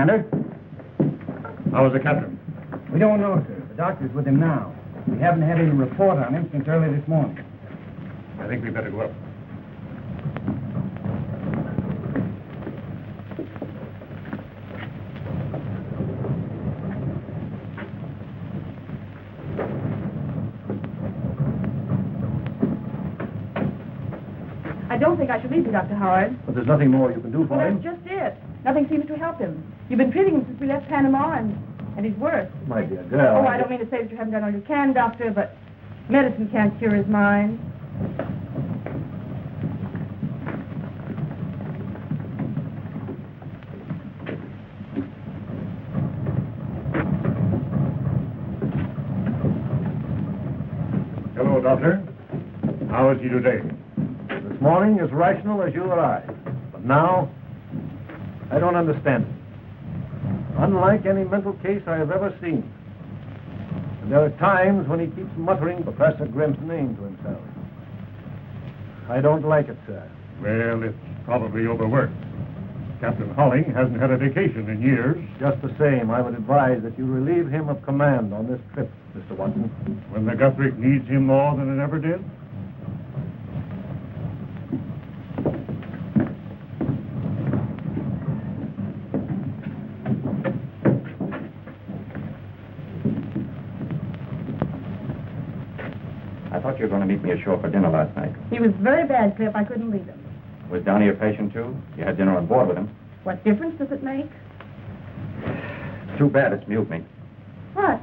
Commander. How is the captain? We don't know, sir. The doctor's with him now. We haven't had any report on him since early this morning. I think we'd better go up. I don't think I should leave you, Dr. Howard. But there's nothing more you can do for Well, him. that's just it. Nothing seems to help him. You've been treating him since we left Panama, and he's worse. My dear girl. Oh, I don't mean to say that you haven't done all you can, Doctor, but medicine can't cure his mind. Hello, Doctor. How is he today? This morning as rational as you or I. But now, I don't understand it. Unlike any mental case I have ever seen. And there are times when he keeps muttering Professor Grimm's name to himself. I don't like it, sir. Well, it's probably overworked. Captain Holling hasn't had a vacation in years. Just the same, I would advise that you relieve him of command on this trip, Mr. Watson. When the Guthrie needs him more than it ever did? I thought you were going to meet me ashore for dinner last night. He was very bad, Cliff. I couldn't leave him. Was Downey your patient, too? You had dinner on board with him. What difference does it make? Too bad it's mutiny. What?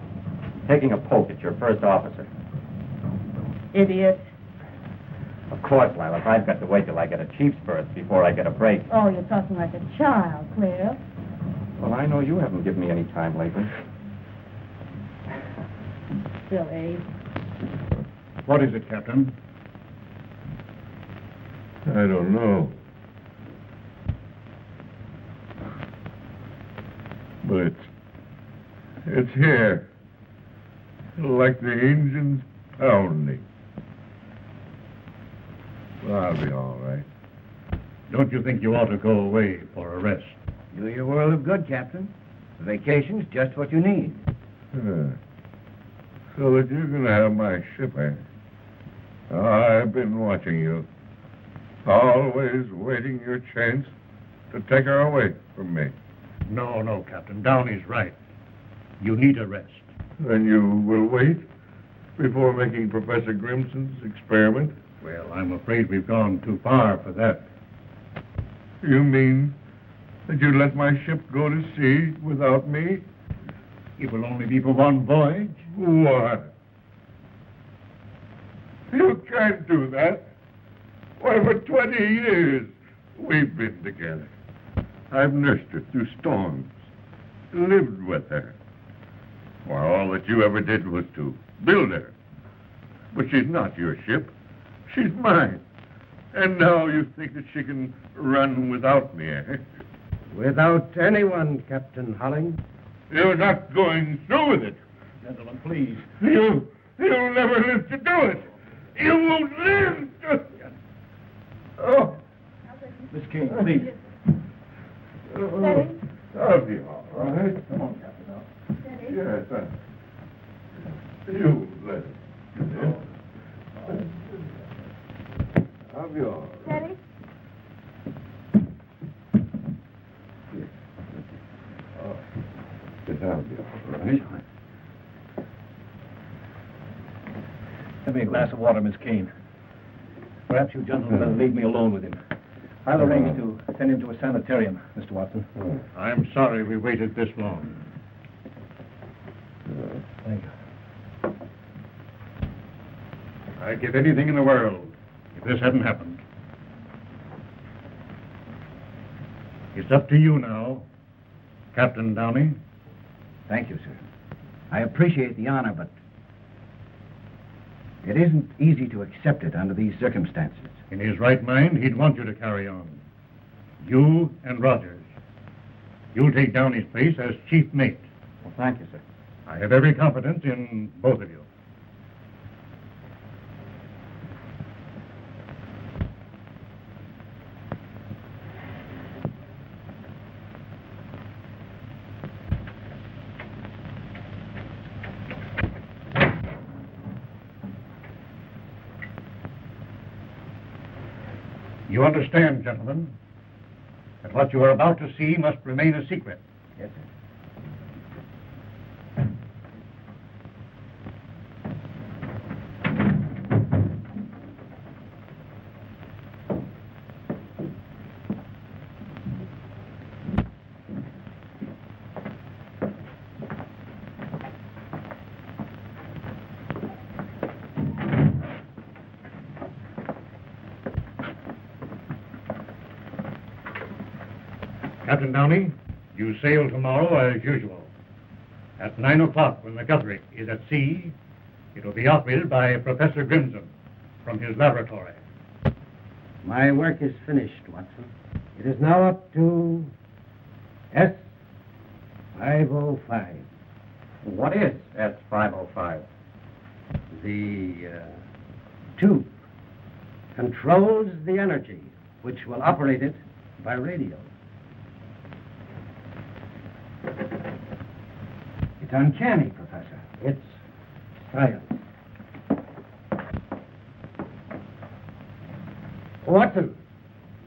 Taking a poke at your first officer. Idiot. Of course, Lilac. I've got to wait till I get a chief's berth before I get a break. Oh, you're talking like a child, Cliff. Well, I know you haven't given me any time lately. Silly. What is it, Captain? I don't know. But it's here. Like the engine's pounding. Well, I'll be all right. Don't you think you ought to go away for a rest? Do your world of good, Captain. The vacation's just what you need. So that you're going to have my ship, eh? I've been watching you. Always waiting your chance to take her away from me. No, Captain. Downey's right. You need a rest. Then you will wait before making Professor Grimson's experiment? Well, I'm afraid we've gone too far for that. You mean that you let my ship go to sea without me? It will only be for one voyage. What? You can't do that. Why, for 20 years we've been together. I've nursed her through storms, lived with her. Why, all that you ever did was to build her. But she's not your ship. She's mine. And now you think that she can run without me, eh? Without anyone, Captain Holling. You're not going through with it. Gentlemen, please. You'll never live to do it. You won't live to... Oh. Miss King, please. Steady. I'll be all right. Come on, Captain. Steady. Yes, you let it. I'll be all right. Steady. Yes, I'll be all right. Give me a glass of water, Miss Kane. Perhaps you gentlemen better leave me alone with him. I'll arrange to send him to a sanitarium, Mr. Watson. I'm sorry we waited this long. Thank you. I'd give anything in the world if this hadn't happened. It's up to you now, Captain Downey. Thank you, sir. I appreciate the honor, but it isn't easy to accept it under these circumstances. In his right mind, he'd want you to carry on. You and Rogers. You'll take Downey's place as chief mate. Well, thank you, sir. I have every confidence in both of you. You understand, gentlemen, that what you are about to see must remain a secret. Yes, sir. Captain Downey, you sail tomorrow as usual. At 9 o'clock, when the Guthrie is at sea, it will be operated by Professor Grimson from his laboratory. My work is finished, Watson. It is now up to S505. What is S505? The tube controls the energy which will operate it by radio. It's uncanny, Professor. It's science. Watson,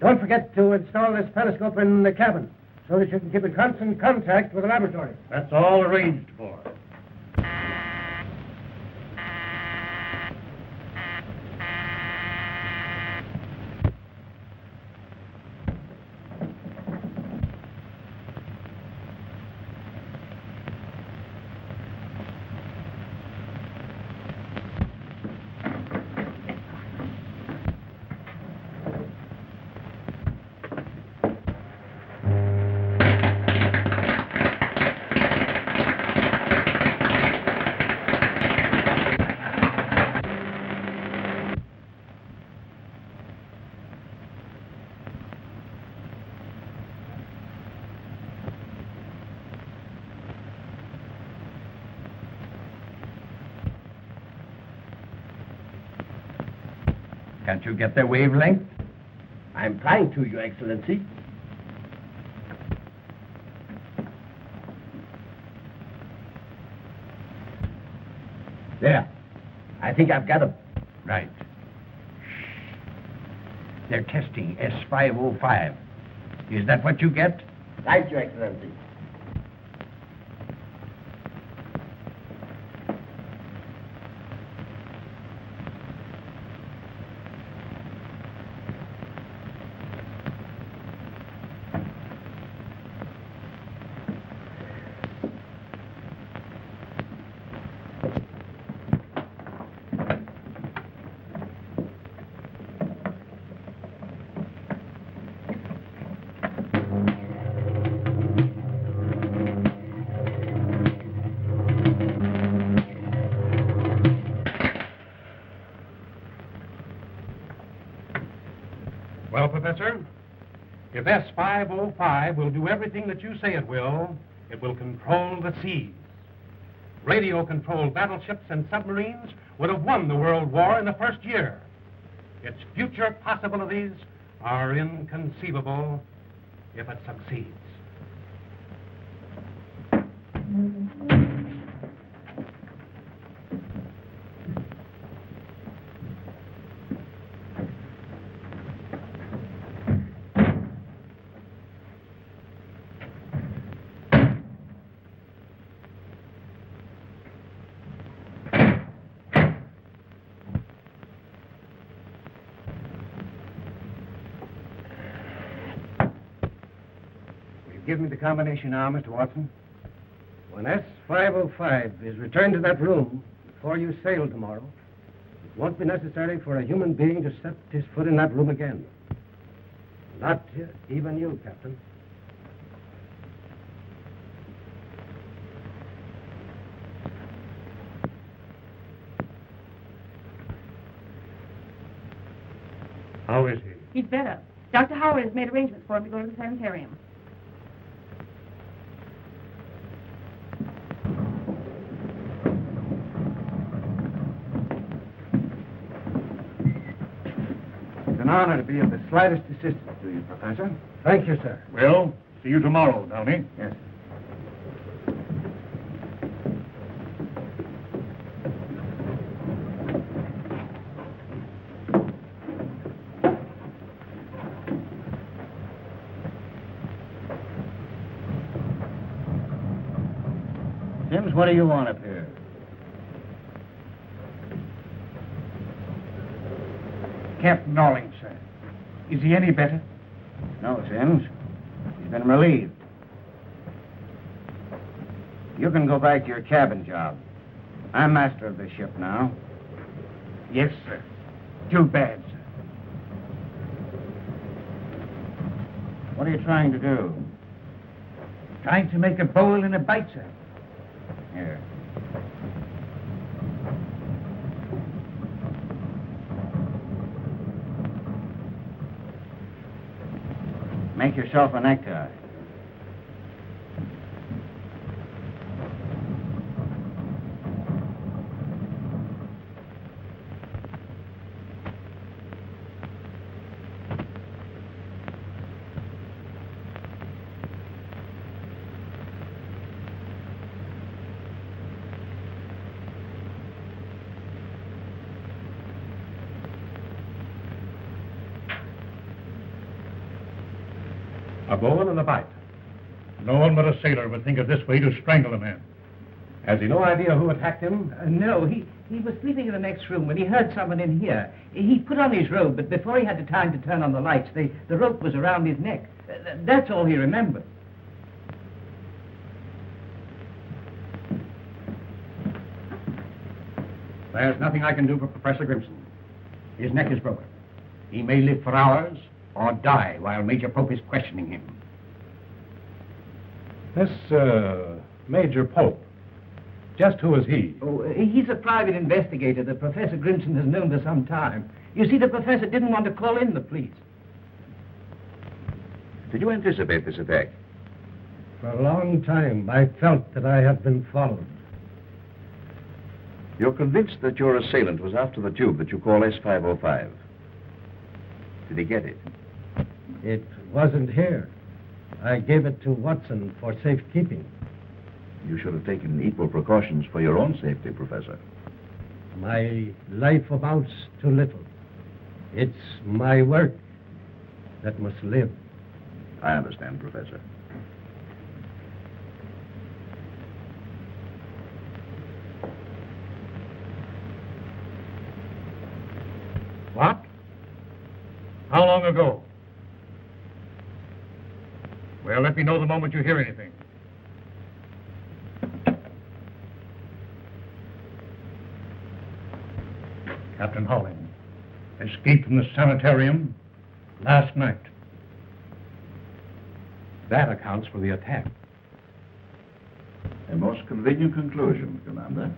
don't forget to install this periscope in the cabin so that you can keep in constant contact with the laboratory. That's all arranged for. Can't you get their wavelength? I'm trying to, Your Excellency. There. I think I've got them. Right. They're testing S505. Is that what you get? Right, Your Excellency. Well, Professor, if S505 will do everything that you say it will control the seas. Radio-controlled battleships and submarines would have won the World War in the first year. Its future possibilities are inconceivable if it succeeds. Give me the combination now, Mr. Watson. When S505 is returned to that room before you sail tomorrow, it won't be necessary for a human being to set his foot in that room again. Not even you, Captain. How is he? He's better. Dr. Howard has made arrangements for him to go to the sanitarium. It's an honor to be of the slightest assistance to you, Professor. Thank you, sir. Well, see you tomorrow, Downey. Yes. Holmes, what do you want up here? Captain Rawlings, sir. Is he any better? No, Sims. He's been relieved. You can go back to your cabin job. I'm master of this ship now. Yes, sir. Too bad, sir. What are you trying to do? Trying to make a bowl and a bite, sir. Here. Make yourself a necktie. A bowl and a bite. No one but a sailor would think of this way to strangle a man. Has he no idea who attacked him? No, he was sleeping in the next room when he heard someone in here. He put on his robe, but before he had the time to turn on the lights, the rope was around his neck. That's all he remembered. There's nothing I can do for Professor Grimson. His neck is broken. He may live for hours or die while Major Pope is questioning him. This, Major Pope, just who is he? Oh, he's a private investigator that Professor Grimson has known for some time. You see, the professor didn't want to call in the police. Did you anticipate this attack? For a long time, I felt that I had been followed. You're convinced that your assailant was after the tube that you call S505. Did he get it? It wasn't here. I gave it to Watson for safekeeping. You should have taken equal precautions for your own safety, Professor. My life amounts to little. It's my work that must live. I understand, Professor. What? How long ago? Well, let me know the moment you hear anything. Captain Holling escaped from the sanitarium last night. That accounts for the attack. A most convenient conclusion, Commander.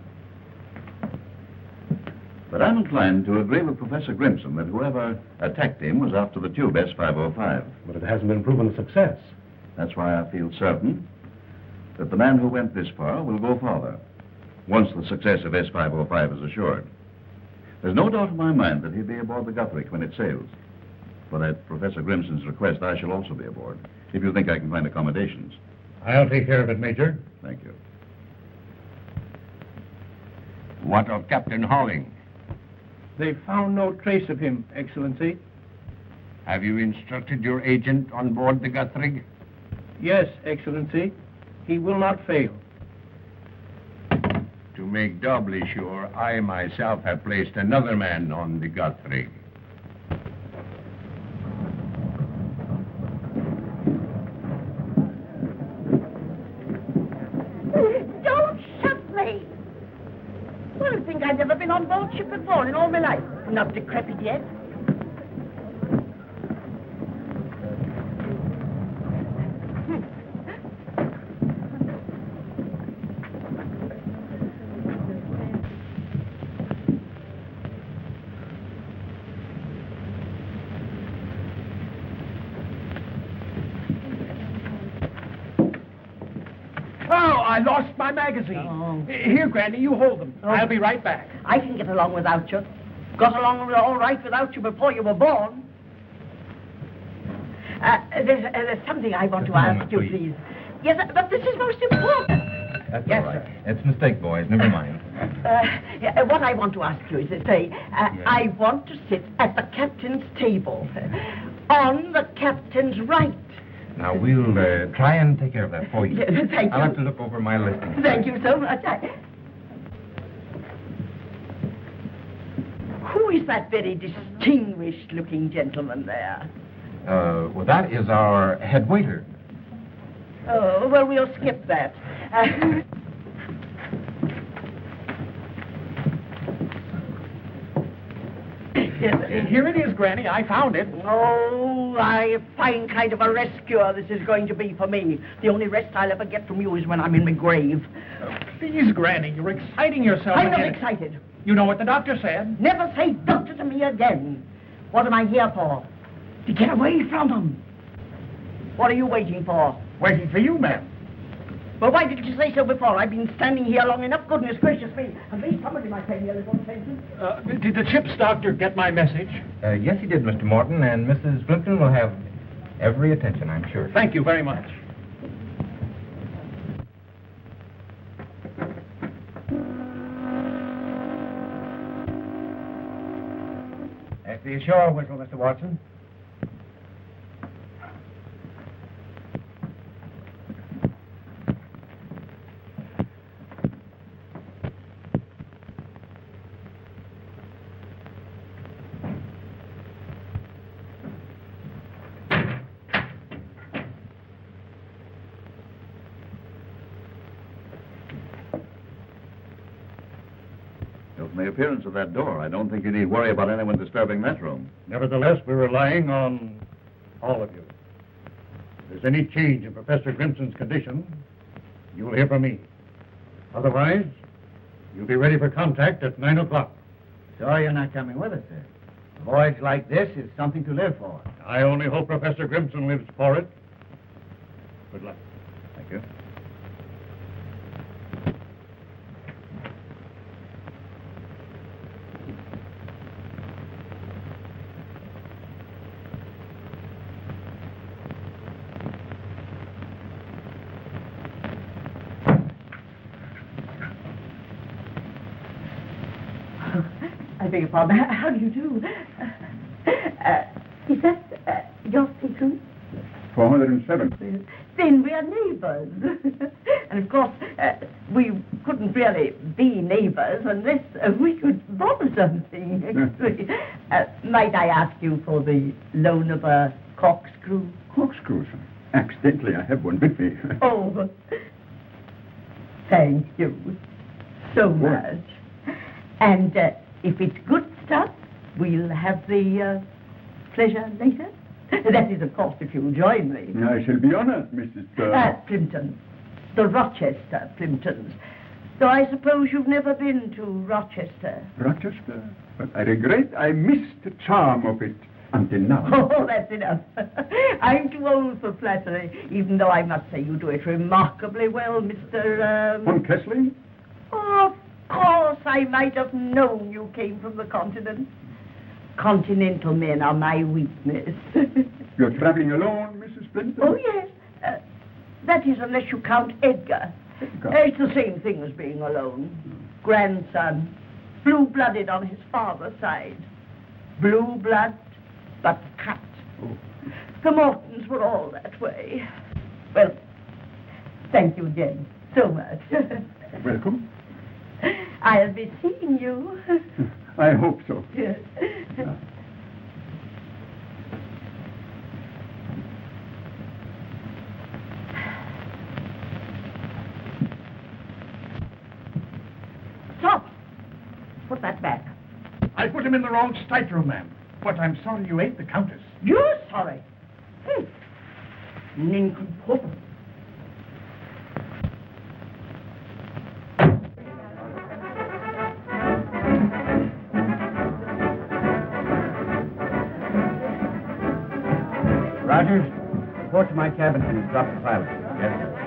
But I'm inclined to agree with Professor Grimson that whoever attacked him was after the tube S505. But it hasn't been proven a success. That's why I feel certain that the man who went this far will go farther, once the success of S505 is assured. There's no doubt in my mind that he'll be aboard the Guthrie when it sails. But at Professor Grimson's request, I shall also be aboard, if you think I can find accommodations. I'll take care of it, Major. Thank you. What of Captain Holling? They found no trace of him, Excellency. Have you instructed your agent on board the Guthrie? Yes, Excellency. He will not fail. To make doubly sure, I myself have placed another man on the Guthrie. Don't shut me! Well, I think I've never been on board ship before in all my life. I'm not decrepit yet. I lost my magazine. Oh. Here, Granny, you hold them. I'll be right back. I can get along without you. Got along all right without you before you were born. There's something I want to ask you, please. Yes, but this is most important. That's Yes, all right. sir. It's a mistake, boys. Never mind. What I want to ask you is to say, I want to sit at the captain's table. On the captain's right. Now, we'll try and take care of that for you. Yes, thank I'll you. have to look over my listing. Thank you so much. Who is that very distinguished-looking gentleman there? Well, that is our head waiter. Oh, well, we'll skip that. Here it is, Granny. I found it. Oh, a fine kind of a rescuer this is going to be for me. The only rest I'll ever get from you is when I'm in my grave. Please, Granny, you're exciting yourself. I'm not again. excited. You know what the doctor said. Never say doctor to me again. What am I here for? To get away from them. What are you waiting for? Waiting for you, ma'am. Well, why didn't you say so before? I've been standing here long enough. Goodness gracious me. At least somebody might pay me a little attention. Did the ship's doctor get my message? Yes, he did, Mr. Morton, and Mrs. Plimpton will have every attention, I'm sure. Thank you very much. That's the ashore whistle, Mr. Watson. From the appearance of that door, I don't think you need worry about anyone disturbing that room. Nevertheless, we're relying on all of you. If there's any change in Professor Grimson's condition, you'll hear from me. Otherwise, you'll be ready for contact at 9 o'clock. Sorry you're not coming with us, sir. A voyage like this is something to live for. I only hope Professor Grimson lives for it. Good luck. Thank you. I beg your pardon. How do you do? Is that your station? 407. Then we are neighbors. And of course, we couldn't really be neighbors unless we could borrow something. Might I ask you for the loan of a corkscrew? Corkscrews. Accidentally, I have one with me. Oh, thank you so much. And if it's good stuff, we'll have the pleasure later. That is, of course, if you'll join me. I shall be honored, Mrs. Plimpton. The Rochester Plimptons. Though I suppose you've never been to Rochester. Rochester? But I regret I missed the charm of it until now. Oh, that's enough. I'm too old for flattery, even though I must say you do it remarkably well, Mr. Von Kessling? Oh, of course, I might have known you came from the continent. Continental men are my weakness. You're traveling alone, Mrs. Plimpton? Oh, yes. That is, unless you count Edgar. It's the same thing as being alone. Grandson, blue-blooded on his father's side. Blue blood, but cut. Oh. The Mortons were all that way. Well, thank you again so much. Welcome. I'll be seeing you. I hope so. Yes. Stop! Put that back. I put him in the wrong stateroom, ma'am. But I'm sorry you ate the Countess. You're sorry. Nincompoop. Rogers, report to my cabin and drop the pilot. Yes, sir.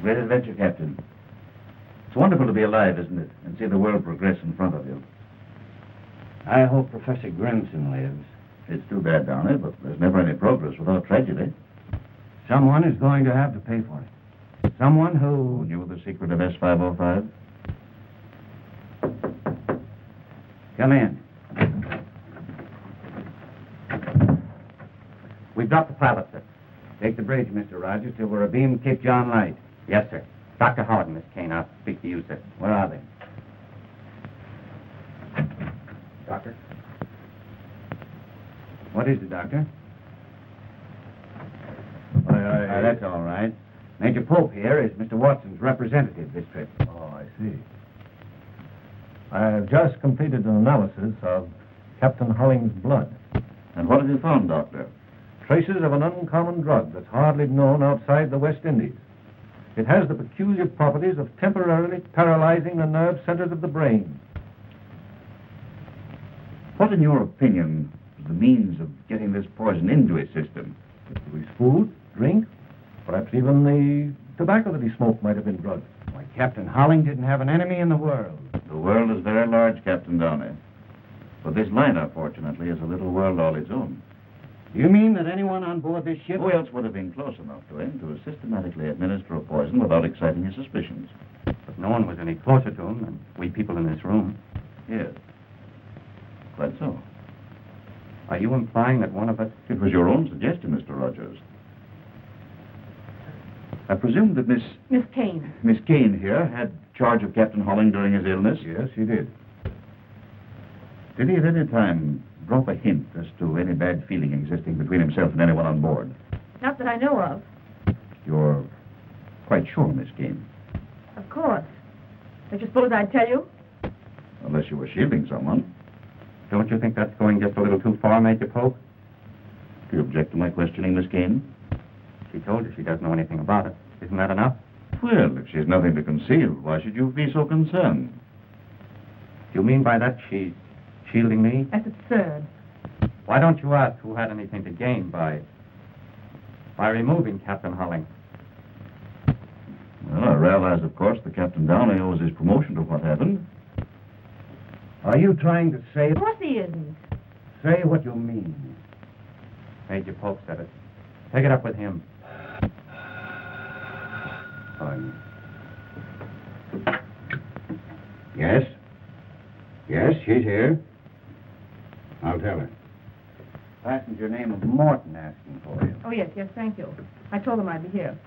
great adventure, Captain. It's wonderful to be alive, isn't it? And see the world progress in front of you. I hope Professor Grimson lives. It's too bad, Downey, but there's never any progress without tragedy. Someone is going to have to pay for it. Someone who... Who knew the secret of S505? Come in. We've dropped the pilot, sir. Take the bridge, Mr. Rogers, till we're abeam Cape John Light. Yes, sir. Dr. Howard and Miss Kane, I'll speak to you, sir. Where are they? Doctor? What is it, Doctor? That's all right. Major Pope here is Mr. Watson's representative this trip. Oh, I see. I have just completed an analysis of Captain Holling's blood. And what have you found, Doctor? Traces of an uncommon drug that's hardly known outside the West Indies. It has the peculiar properties of temporarily paralyzing the nerve centers of the brain. What, in your opinion, is the means of getting this poison into his system? His food, drink, perhaps even the tobacco that he smoked might have been drugged. Why, Captain Holling didn't have an enemy in the world. The world is very large, Captain Downey. But this liner, fortunately, is a little world all its own. You mean that anyone on board this ship... Who else would have been close enough to him to systematically administer a poison without exciting his suspicions? But no one was any closer to him than we people in this room. Yes. Quite so. Are you implying that one of us... It was your own suggestion, Mr. Rogers. I presume that Miss Kane here had charge of Captain Holling during his illness? Yes, he did. Did he at any time drop a hint as to any bad feeling existing between himself and anyone on board? Not that I know of. You're quite sure, Miss Kane? Of course. Don't you suppose I'd tell you? Unless you were shielding someone. Don't you think that's going just a little too far, Major Pope? Do you object to my questioning, Miss Kane? She told you she doesn't know anything about it. Isn't that enough? Well, if she has nothing to conceal, why should you be so concerned? Do you mean by that she's shielding me? That's absurd. Why don't you ask who had anything to gain by removing Captain Holling? Well, I realize, of course, that Captain Downey owes his promotion to what happened. Are you trying to say... Of course he isn't. Say what you mean. Major Pope said it. Take it up with him. Yes? Yes, she's here. I'll tell her. Passenger name of Morton asking for you. Oh, yes, thank you. I told him I'd be here.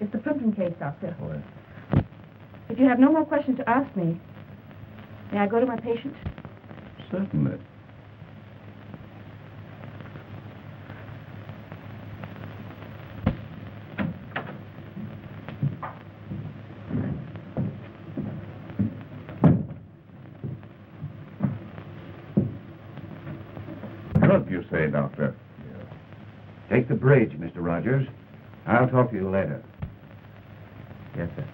It's the Plimpton case, Doctor. Oh, yes. If you have no more questions to ask me, may I go to my patient? Certainly. Drug, you say, Doctor? Take the bridge, Mr. Rogers. I'll talk to you later. Yes, sir.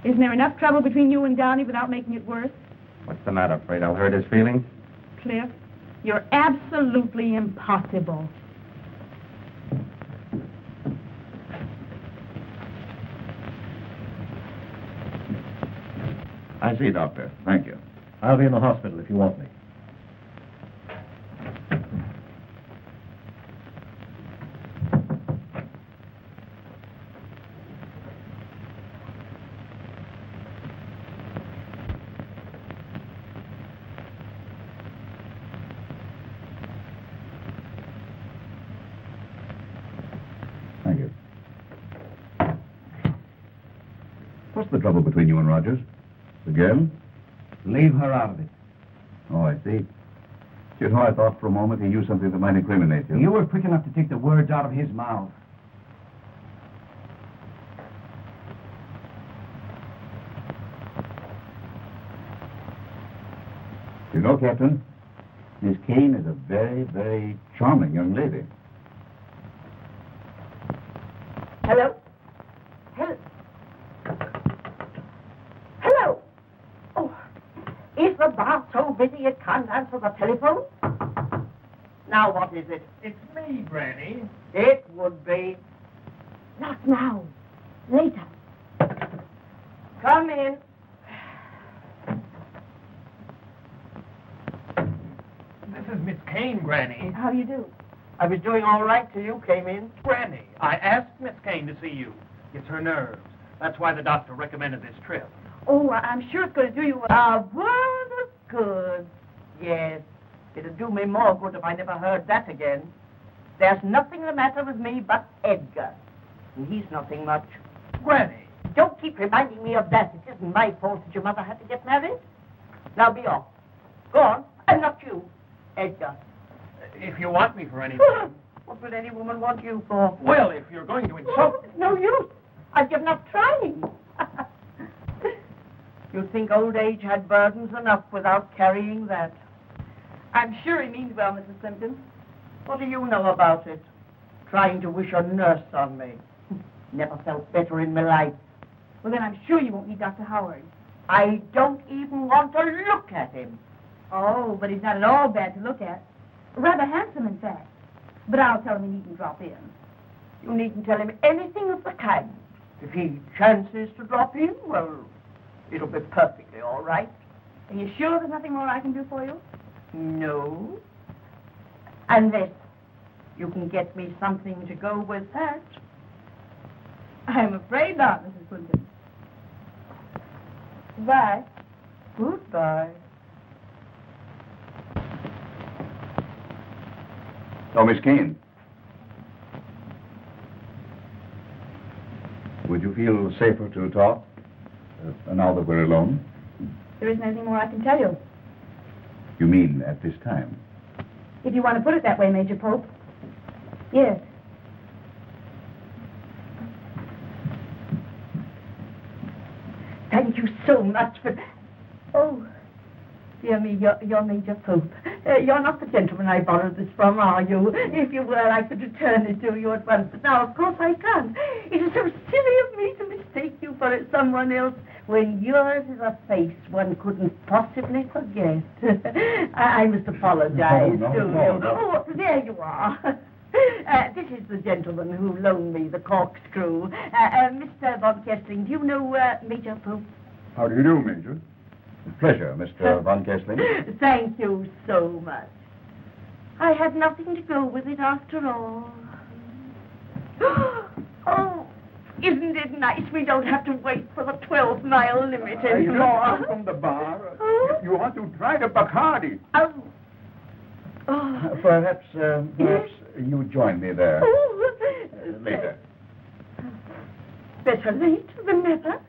Isn't there enough trouble between you and Downey without making it worse? What's the matter? Afraid I'll hurt his feelings? Cliff, you're absolutely impossible. I see, Doctor. Thank you. I'll be in the hospital if you want me. Thank you. What's the trouble between you and Rogers? The girl? Leave her out of it. Oh, I see. You know, I thought for a moment he knew something that might incriminate you. You were quick enough to take the words out of his mouth. You know, Captain, Miss Kane is a very, very charming young lady. Hello? Hello? Oh, it's the bar so busy it can't answer the telephone? Now what is it? It's me, Granny. It would be. Not now. Later. Come in. This is Miss Kane, Granny. How do you do? I was doing all right till you came in. Granny, I asked Miss Kane to see you. It's her nerves. That's why the doctor recommended this trip. Oh, I'm sure it's going to do you A world of good. Yes. It'd do me more good if I never heard that again. There's nothing the matter with me but Edgar. And he's nothing much. Granny. Don't keep reminding me of that. It isn't my fault that your mother had to get married. Now be off. Go on. And not you, Edgar. If you want me for anything. What would any woman want you for? Well, if you're going to insult... It's no use. I've given up trying. You'd think old age had burdens enough without carrying that. I'm sure he means well, Mrs. Simpkins. What do you know about it? Trying to wish a nurse on me. Never felt better in my life. Well, then I'm sure you won't need Dr. Howard. I don't even want to look at him. Oh, but he's not at all bad to look at. Rather handsome, in fact. But I'll tell him he needn't drop in. You needn't tell him anything of the kind. If he chances to drop in, well, it'll be perfectly all right. Are you sure there's nothing more I can do for you? No. Unless you can get me something to go with that. I'm afraid not, Mrs. Clinton. Goodbye. Goodbye. Oh, Miss Kane. Would you feel safer to talk now that we're alone? There isn't anything more I can tell you. You mean at this time? If you want to put it that way, Major Pope. Yes. Thank you so much for... Oh, dear me, you're Major Pope. You're not the gentleman I borrowed this from, are you? If you were, I could return it to you at once. But now, of course, I can't. It is so silly of me to mistake you for someone else when yours is a face one couldn't possibly forget. I must apologize to you. Oh, there you are. This is the gentleman who loaned me the corkscrew. Mr. Von Kessling, do you know Major Pope? How do you do, Major? Pleasure, Mr. Von Kessling. Thank you so much. I had nothing to go with it after all. Oh, isn't it nice we don't have to wait for the 12-mile limit anymore? From the bar. You ought to try the Bacardi. Oh. Perhaps you join me there later. Better late than never.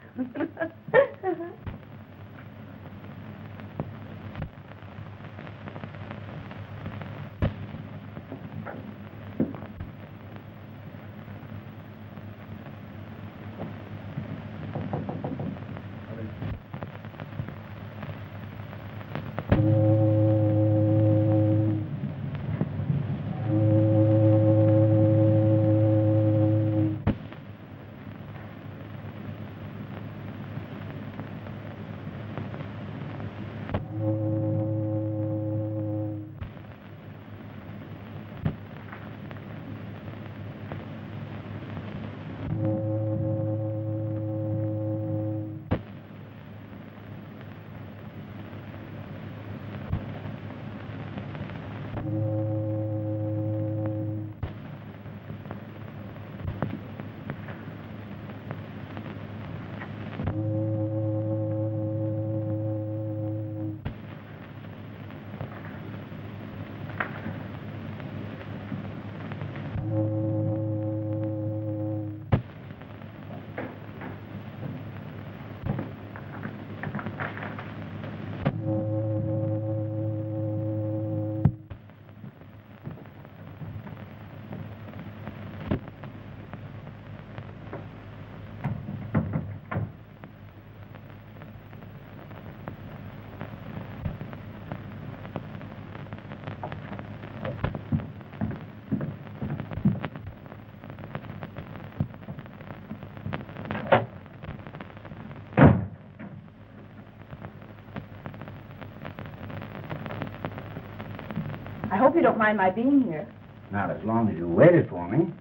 I hope you don't mind my being here. Not as long as you waited for me.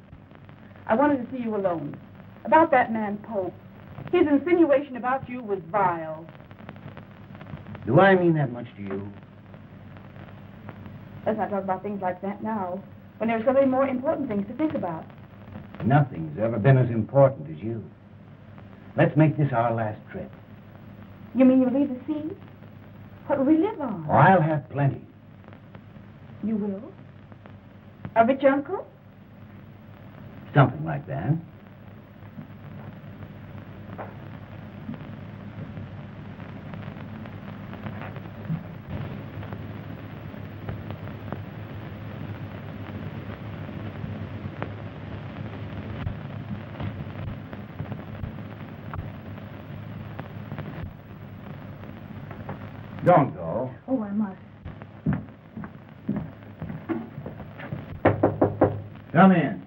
I wanted to see you alone. About that man, Pope. His insinuation about you was vile. Do I mean that much to you? Let's not talk about things like that now, when there are so many more important things to think about. Nothing's ever been as important as you. Let's make this our last trip. You mean you'll leave the sea? What will we live on? Oh, I'll have plenty. You will? A rich uncle? Something like that. Don't go. Oh, I must. Come in.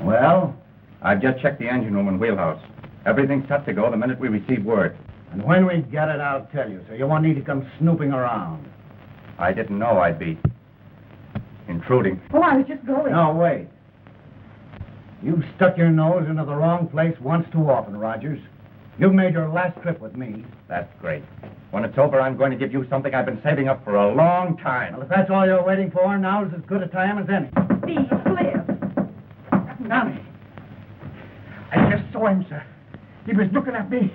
Well? I've just checked the engine room and wheelhouse. Everything's set to go the minute we receive word. And when we get it, I'll tell you, so you won't need to come snooping around. I didn't know I'd be intruding. Oh, I was just going. No, wait. You've stuck your nose into the wrong place once too often, Rogers. You've made your last trip with me. That's great. When it's over, I'm going to give you something I've been saving up for a long time. Well, if that's all you're waiting for, now's as good a time as any. Steve, Cliff. Donnie. I just saw him, sir. He was looking at me.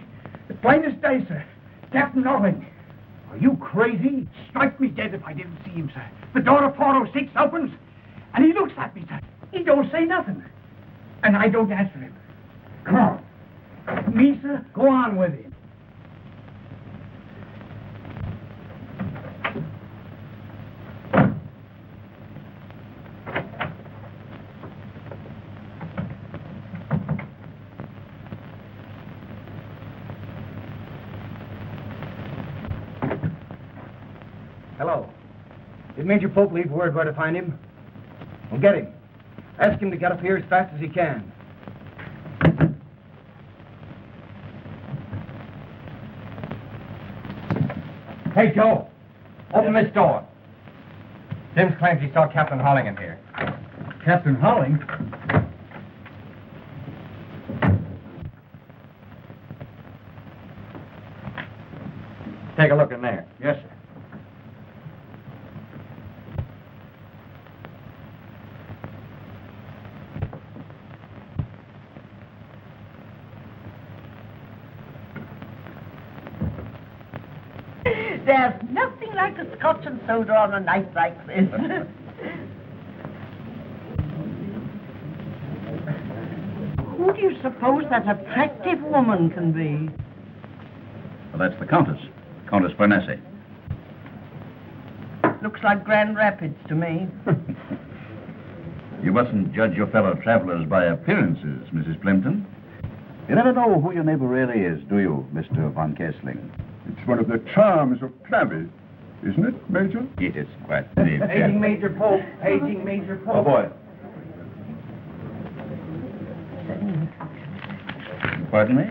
The plainest day, sir. Captain Norling. Are you crazy? Strike me dead if I didn't see him, sir. The door of 406 opens, and he looks at me, sir. He don't say nothing. And I don't answer him. Come on. Me, sir? Go on with him. Hello. Did Major Pope leave word where to find him? Well, get him. Ask him to get up here as fast as he can. Hey, Joe. Open this door. Sims claims he saw Captain Holling in here. Captain Holling? Take a look in there. Yes, sir. There's nothing like a scotch and soda on a night like this. Who do you suppose that attractive woman can be? Well, that's the Countess. Countess Bernesi. Looks like Grand Rapids to me. You mustn't judge your fellow travelers by appearances, Mrs. Plimpton. You never know who your neighbor really is, do you, Mr. Von Kessling? It's one of the charms of travel, isn't it, Major? It is quite deep. Paging Major Pope. Paging Major Pope. Oh, boy. Pardon me?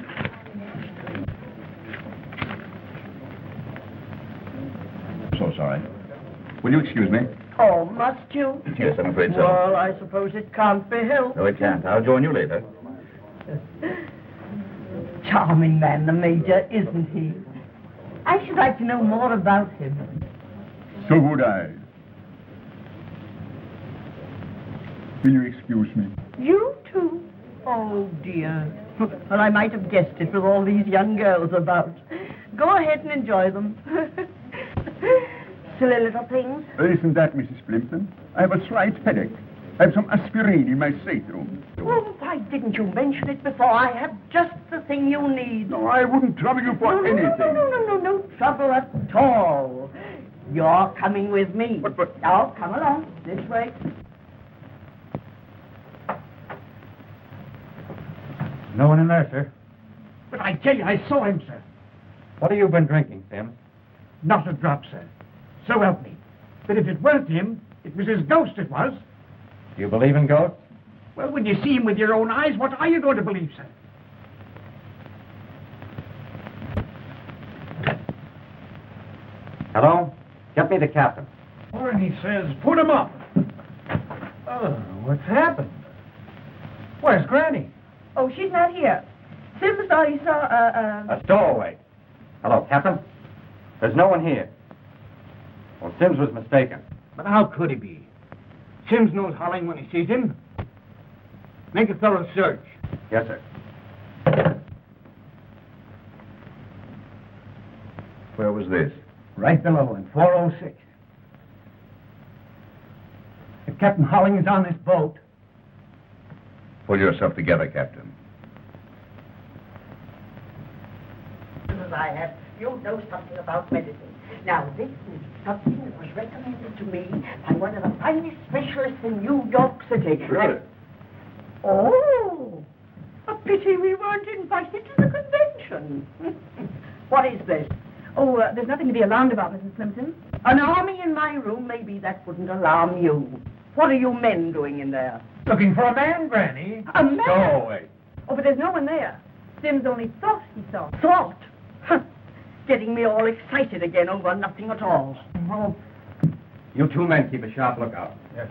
So sorry. Will you excuse me? Oh, must you? Yes, I'm afraid so. Well, I suppose it can't be helped. No, it can't. I'll join you later. Charming man, the Major, isn't he? I should like to know more about him. So would I. Will you excuse me? You too? Oh, dear. Well, I might have guessed it with all these young girls about. Go ahead and enjoy them. Silly little things. Isn't that, Mrs. Plimpton? I have a slight headache. I have some aspirin in my stateroom. Well, why didn't you mention it before? I have just the thing you need. No, I wouldn't trouble you for anything. No trouble at all. You're coming with me. But... Now, come along. This way. No one in there, sir. But I tell you, I saw him, sir. What have you been drinking, Sims? Not a drop, sir. So help me. But if it weren't him, it was his ghost it was. Do you believe in ghosts? Well, when you see him with your own eyes, what are you going to believe, sir? Let me the captain. Barney says, put him up. Oh, what's happened? Where's Granny? Oh, she's not here. Sims thought he saw A stowaway. Hello, Captain. There's no one here. Well, Sims was mistaken. But how could he be? Sims knows Holling when he sees him. Make a thorough search. Yes, sir. Where was this? Right below in 406. If Captain Holling is on this boat... Pull yourself together, Captain. As I have, you know something about medicine. Now, this is something that was recommended to me by one of the finest specialists in New York City. Really? Oh, a pity we weren't invited to the convention. What is this? Oh, there's nothing to be alarmed about, Mrs. Plimpton. An army in my room? Maybe that wouldn't alarm you. What are you men doing in there? Looking for a man, Granny. A man? Stowaway. Oh, but there's no one there. Sims only thought he saw. Thought? Huh. Getting me all excited again over nothing at all. Oh, You two men keep a sharp lookout. Yes.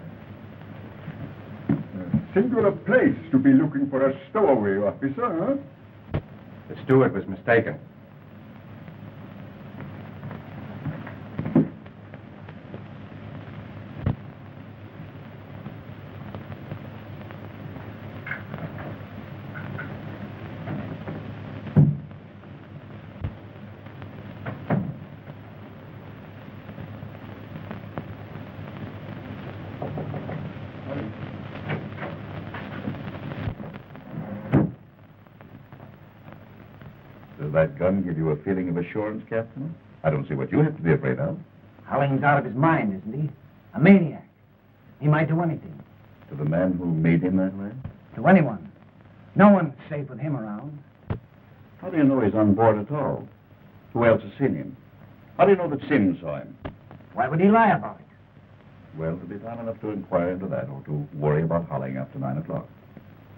Singular place to be looking for a stowaway officer, huh? The steward was mistaken. Does that gun give you a feeling of assurance, Captain? I don't see what you have to be afraid of. Holling's out of his mind, isn't he? A maniac. He might do anything. To the man who made him that way? To anyone. No one's safe with him around. How do you know he's on board at all? Who else has seen him? How do you know that Sims saw him? Why would he lie about it? Well, to be time enough to inquire into that or to worry about Holling after 9 o'clock.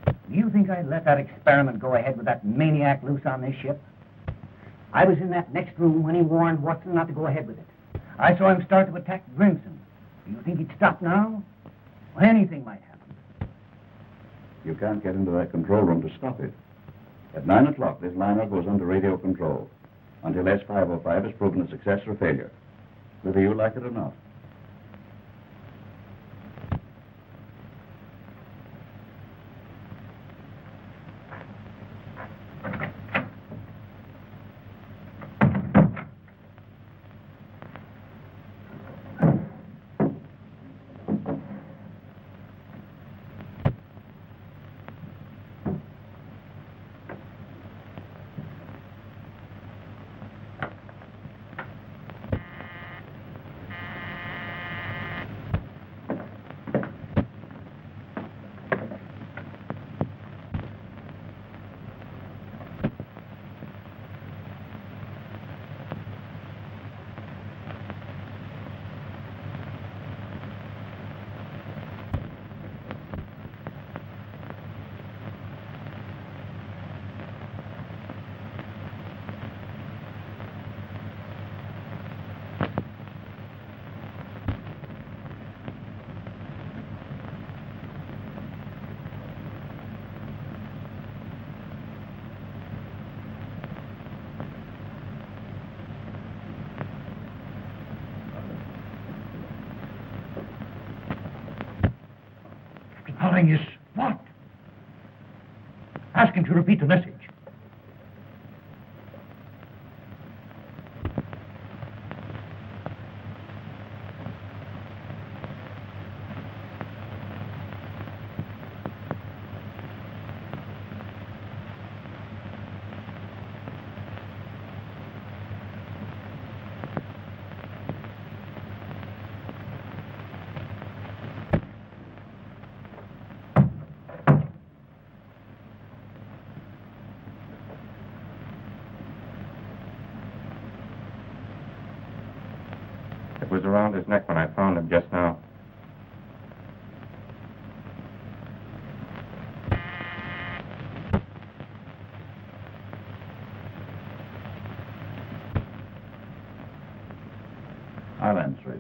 Do you think I'd let that experiment go ahead with that maniac loose on this ship? I was in that next room when he warned Watson not to go ahead with it. I saw him start to attack Grimson. Do you think he'd stop now? Well, anything might happen. You can't get into that control room to stop it. At 9 o'clock, this liner goes under radio control until S505 is proven a success or failure, whether you like it or not. Holling is what? Ask him to repeat the message. It was around his neck when I found him just now. I'll answer it.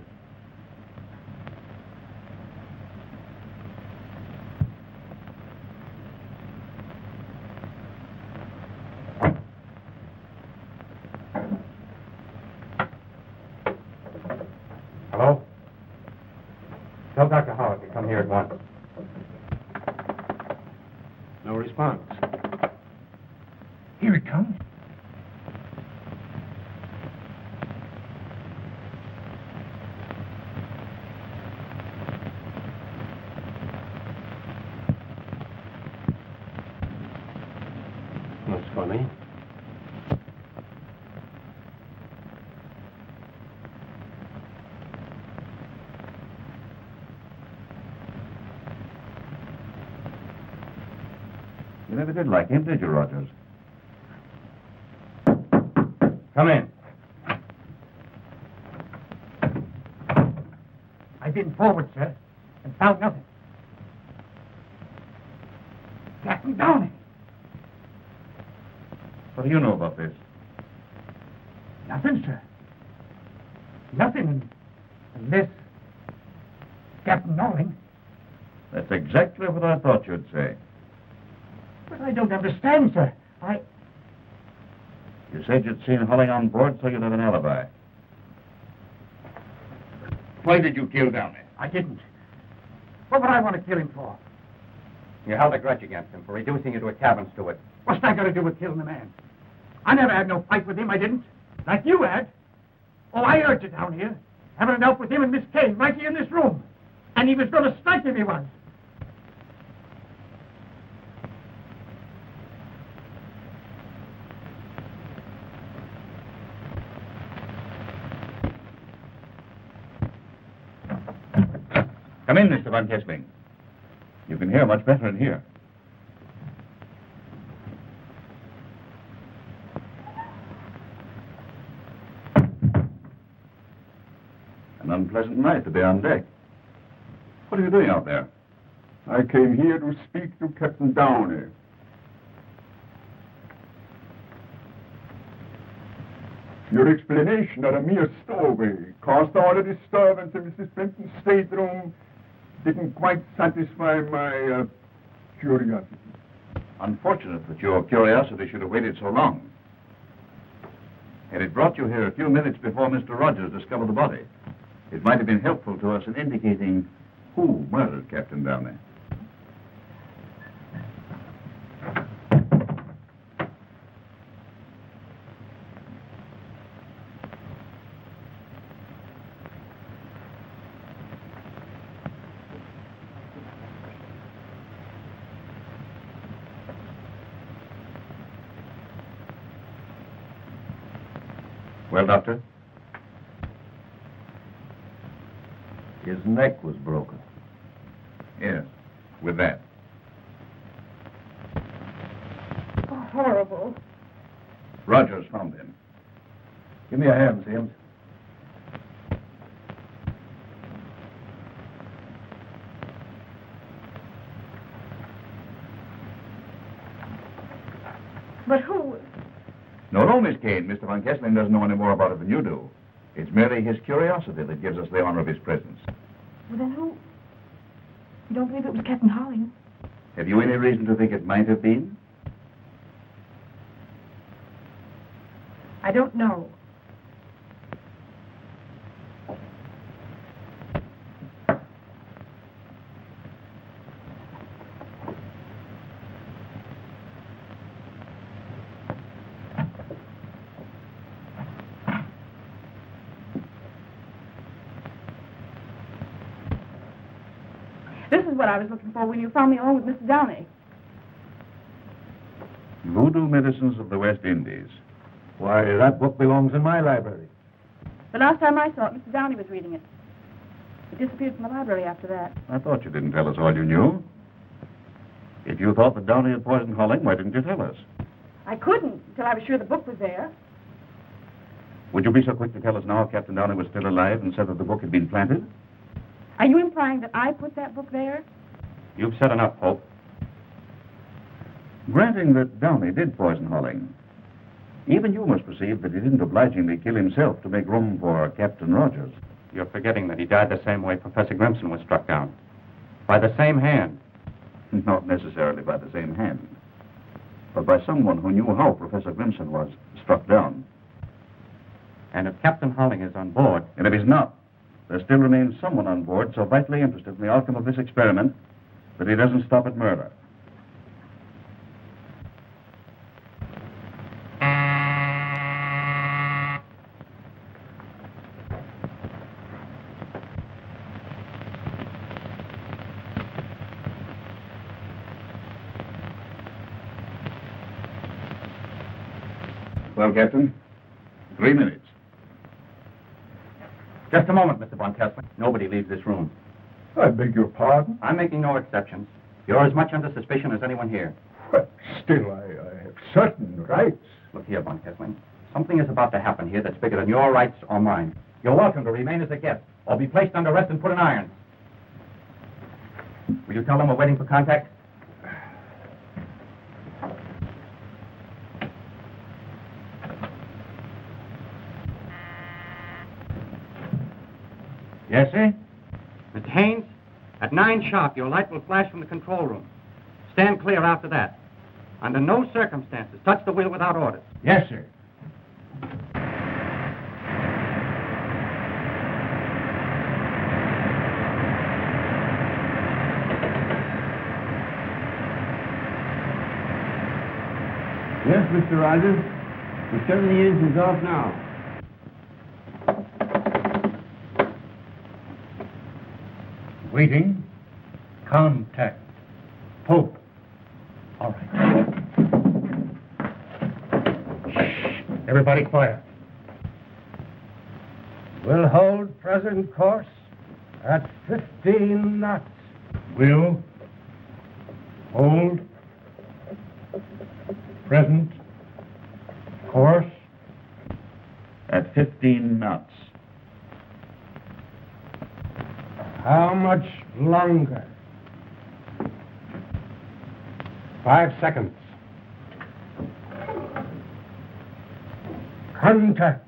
Tell Dr. Howard to come here at once. No response. Here it comes. That's funny. You never did like him, did you, Rogers? Come in. I've been forward, sir, and found nothing. Captain Downey. What do you know about this? Nothing, sir. Nothing unless Captain Nolan. That's exactly what I thought you'd say. But I don't understand, sir. You said you'd seen Holling on board, so you'd have an alibi. Why did you kill Downey? I didn't. What would I want to kill him for? You held a grudge against him for reducing you to a cabin steward. What's that got to do with killing the man? I never had no fight with him, I didn't. Like you had. Oh, I heard you down here, having it out with him and Miss Kane right here in this room. And he was going to strike him, he was. Come in, Mr. Von Kessling. You can hear much better in here. An unpleasant night to be on deck. What are you doing out there? I came here to speak to Captain Downey. Your explanation of a mere stowaway caused all the disturbance in Mrs. Benton's stateroom didn't quite satisfy my curiosity. Unfortunate that your curiosity should have waited so long. Had it brought you here a few minutes before Mr. Rogers discovered the body, it might have been helpful to us in indicating who murdered Captain Downey. Well, Doctor? His neck was broken. Yes, with that. Oh, horrible. Rogers found him. Give me a hand, Sims. But who? No, Miss Kane. Mr. Von Kessling doesn't know any more about it than you do. It's merely his curiosity that gives us the honor of his presence. Well, then who? You don't believe it was Captain Holling? Have you any reason to think it might have been? I don't know. This is what I was looking for when you found me alone with Mr. Downey. Voodoo Medicines of the West Indies. Why, that book belongs in my library. The last time I saw it, Mr. Downey was reading it. It disappeared from the library after that. I thought you didn't tell us all you knew. If you thought that Downey had poisoned Holling, why didn't you tell us? I couldn't until I was sure the book was there. Would you be so quick to tell us now if Captain Downey was still alive and said that the book had been planted? Are you implying that I put that book there? You've said enough, Hope. Granting that Downey did poison Holling, even you must perceive that he didn't obligingly kill himself to make room for Captain Rogers. You're forgetting that he died the same way Professor Grimson was struck down. By the same hand. Not necessarily by the same hand, but by someone who knew how Professor Grimson was struck down. And if Captain Holling is on board... And if he's not, there still remains someone on board so vitally interested in the outcome of this experiment that he doesn't stop at murder. Well, Captain, 3 minutes. Just a moment, Mr. Von Kessler. Nobody leaves this room. I beg your pardon? I'm making no exceptions. You're as much under suspicion as anyone here. But still, I have certain rights. Look here, Von Kessler. Something is about to happen here that's bigger than your rights or mine. You're welcome to remain as a guest, or be placed under arrest and put in irons. Will you tell them we're waiting for contact? Yes, sir? Mr. Haynes, at 9 sharp, your light will flash from the control room. Stand clear after that. Under no circumstances, touch the wheel without orders. Yes, sir. Yes, Mr. Rogers. The 70 years is off now. Waiting. Contact. Pope. All right. Shh. Everybody quiet. We'll hold present course at 15 knots. Will. Hold. Present. Course. At 15 knots. How much longer? 5 seconds. Contact.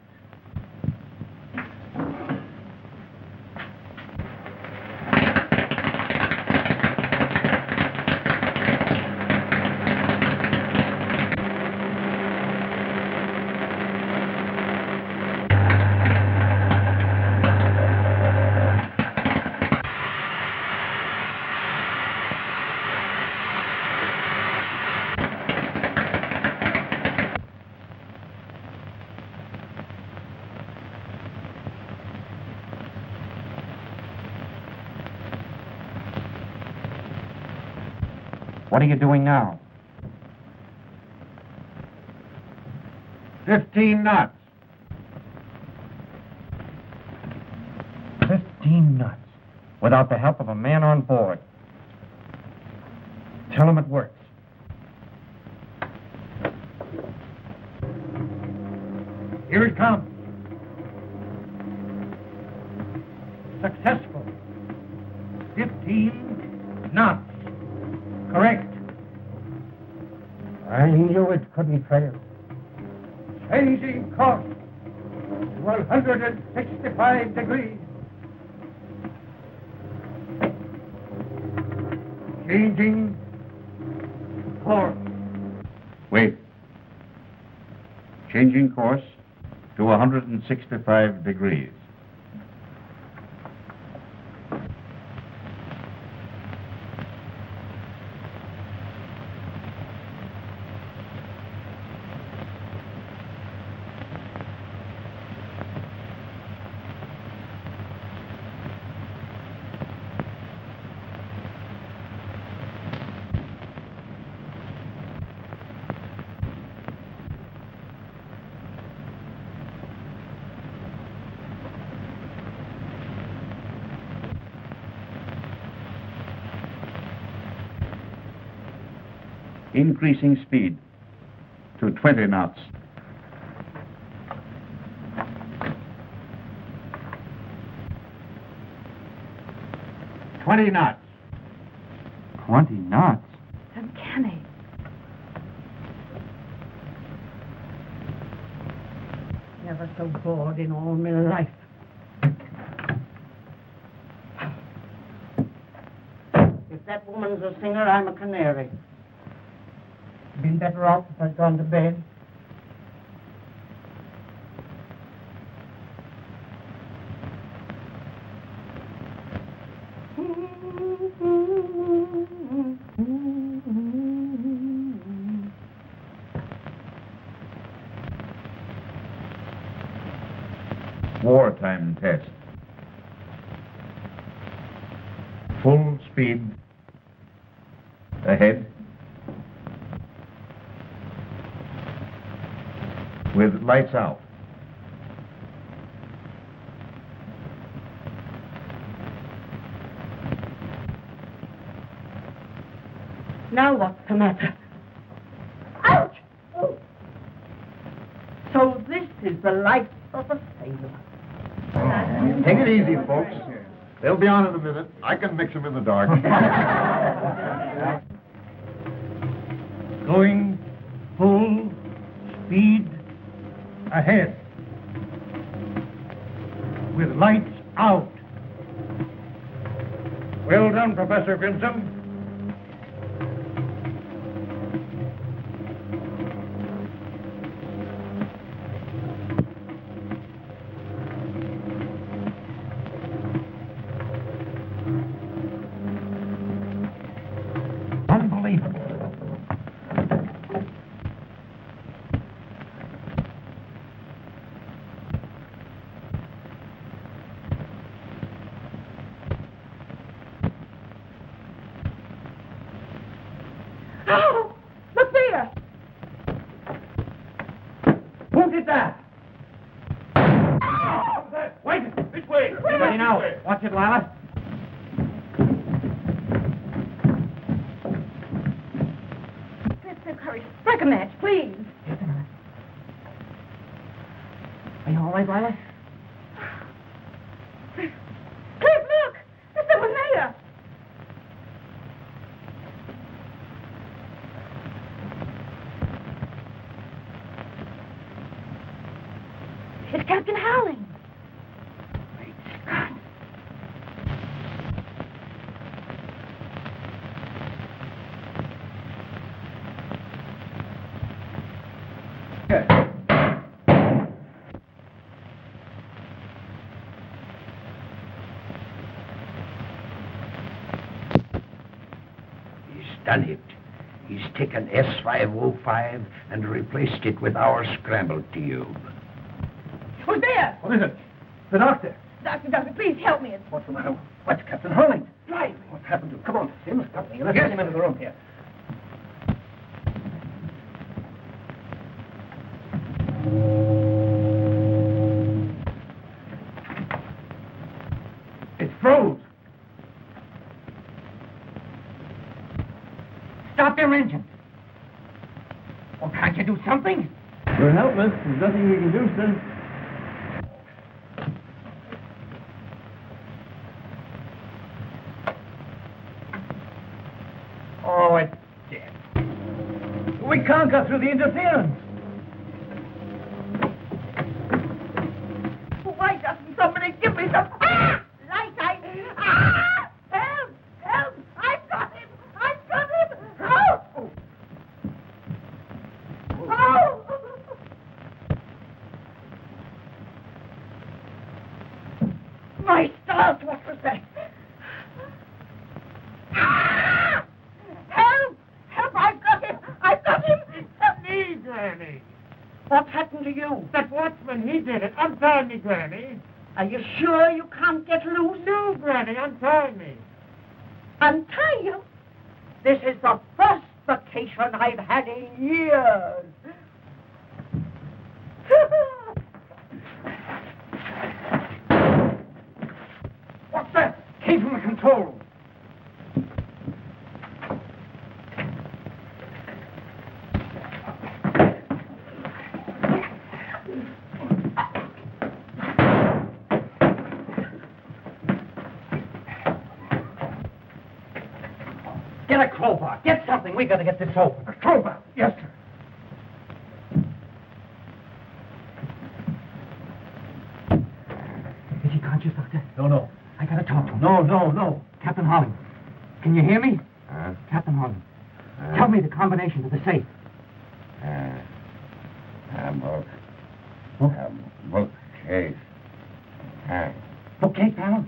What are you doing now? 15 knots. 15 knots. Without the help of a man on board. Tell him it works. Here it comes. Successful. 15 knots. Correct. I knew it couldn't fail. Changing course. 165 degrees. Changing course. Wait. Changing course to 165 degrees. Increasing speed to 20 knots. $20 knots. 20 knots? Uncanny. Never so bored in all my life. If that woman's a singer, I'm a canary. Been better off if I'd gone to bed. Wartime test. Full speed ahead. With lights out. Now what's the matter? Ouch! Oh. So this is the life of a sailor. Take it easy, folks. They'll be on in a minute. I can mix them in the dark. Going full speed ahead. With lights out. Well done, Professor Grimson. Oh, look there! Who did that? Wait! This way! Ready now. Watch it, Lila. Mr. Curry, strike a match, please. Are you all right, Lila? Cliff, look! There's someone there! It's Captain Howling. He's done it. He's taken S505 and replaced it with our scrambled tube. Who's there? What is it? The doctor. Doctor, please help me. What's the matter? What's Captain Hurling? Drive. What's happened to him? Come on, Sims, come me. Let's get him into the room here. It froze. Stop your engine. Well, can't you do something? We're helpless. There's nothing we can do, sir. Oh, it's dead. We can't go through the interference. Why doesn't somebody give me some... Ah! Light, Ah! Help! Help! I've got him! I've got him! Help! Oh! My stars, what was that? Ah! Help! Help! I've got him! I've got him! Help me, Granny. What's happened to you? That watchman, he did it. Untie me, Granny. Are you sure you can't get loose? No, Granny, untie me. Untie you? This is the first vacation I've had in years. What's that? Came from the control room. Get a crowbar. Get something. We gotta get this open. A crowbar. Yes, sir. Is he conscious, Doctor? No. I gotta talk to him. No. Captain Holling. Can you hear me? Huh? Captain Holling. Tell me the combination to the safe. Bookcase. Bookcase panel?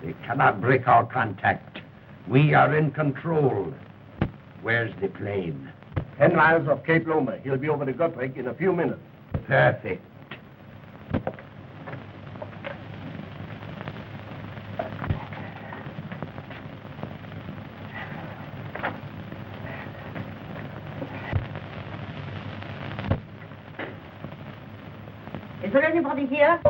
They cannot break our contact. We are in control. Where's the plane? 10 miles off Cape Loma. He'll be over the Guthrie in a few minutes. Perfect. Is there anybody here?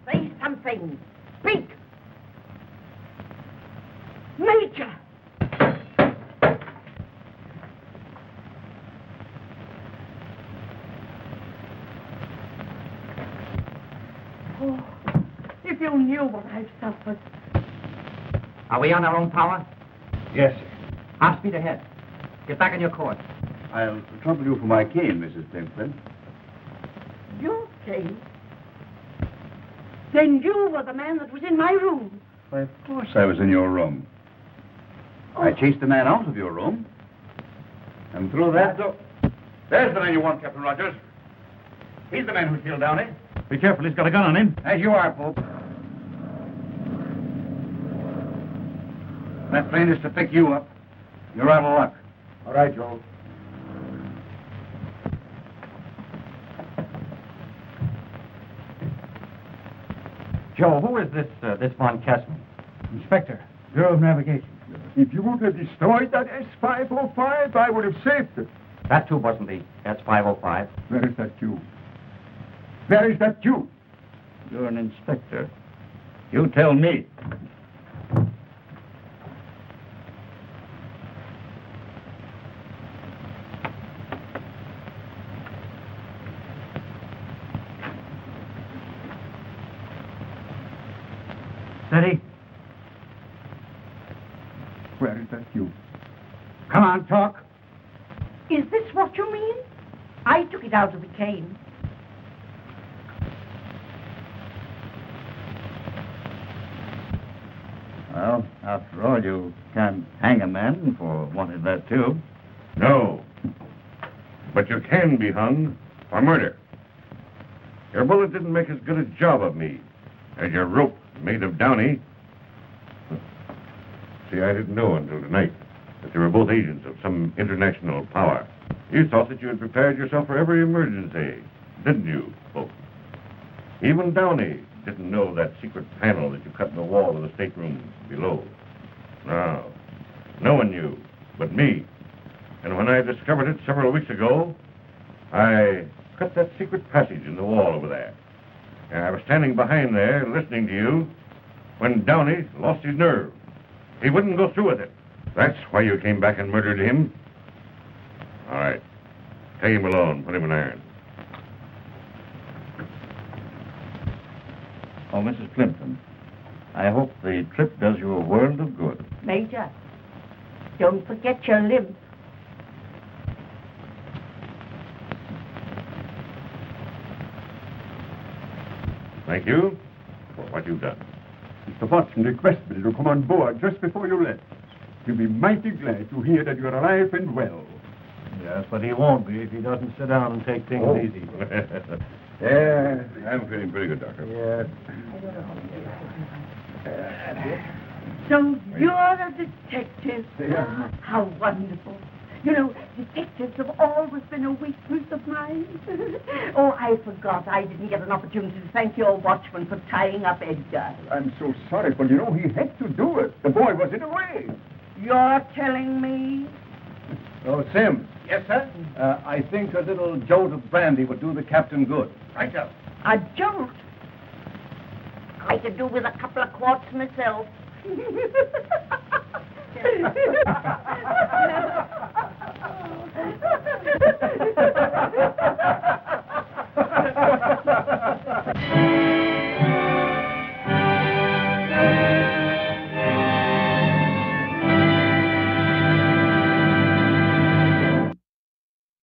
Say something. Speak. Major. Oh, if you knew what I've suffered. Are we on our own power? Yes, sir. Half speed ahead. Get back on your course. I'll trouble you for my cane, Mrs. Pimpton. Your cane? Then you were the man that was in my room. Why, of course I was in your room. I chased the man out of your room. And through that door... There's the man you want, Captain Rogers. He's the man who killed Downey. Be careful, he's got a gun on him. As you are, Pope. That plane is to pick you up. You're out of luck. All right, Joe. Joe, who is this Von Kessman? Inspector, Bureau of Navigation. If you would have destroyed that S-505, I would have saved it. That too wasn't the S-505. Where is that Q? Where is that Q? You're an inspector. You tell me. Steady. Where is that Q? Come on, talk. Is this what you mean? I took it out of the cane. Well, after all, you can't hang a man for wanting that too. No. But you can be hung for murder. Your bullet didn't make as good a job of me as your rope made of Downey. See, I didn't know until tonight that they were both agents of some international power. You thought that you had prepared yourself for every emergency, didn't you, Pope? Even Downey didn't know that secret panel that you cut in the wall of the stateroom below. No, no one knew but me. And when I discovered it several weeks ago, I cut that secret passage in the wall over there. And I was standing behind there listening to you when Downey lost his nerve. He wouldn't go through with it. That's why you came back and murdered him. All right. Take him alone. Put him in irons. Oh, Mrs. Plimpton, I hope the trip does you a world of good. Major, don't forget your limp. Thank you for what you've done. Mr. Watson requested me to come on board just before you left. He'll be mighty glad to hear that you're alive and well. Yes, but he won't be if he doesn't sit down and take things easy. Yeah, I'm feeling pretty good, Doctor. Yes. So you're a detective. Yeah. How wonderful. You know, detectives have always been a weakness of mine. Oh, I forgot. I didn't get an opportunity to thank your watchman for tying up Edgar. I'm so sorry, but you know, he had to do it. The boy was in a way. You're telling me? Oh, Sims. Yes, sir? I think a little jolt of brandy would do the captain good. Right up. A jolt? I could do with a couple of quarts myself.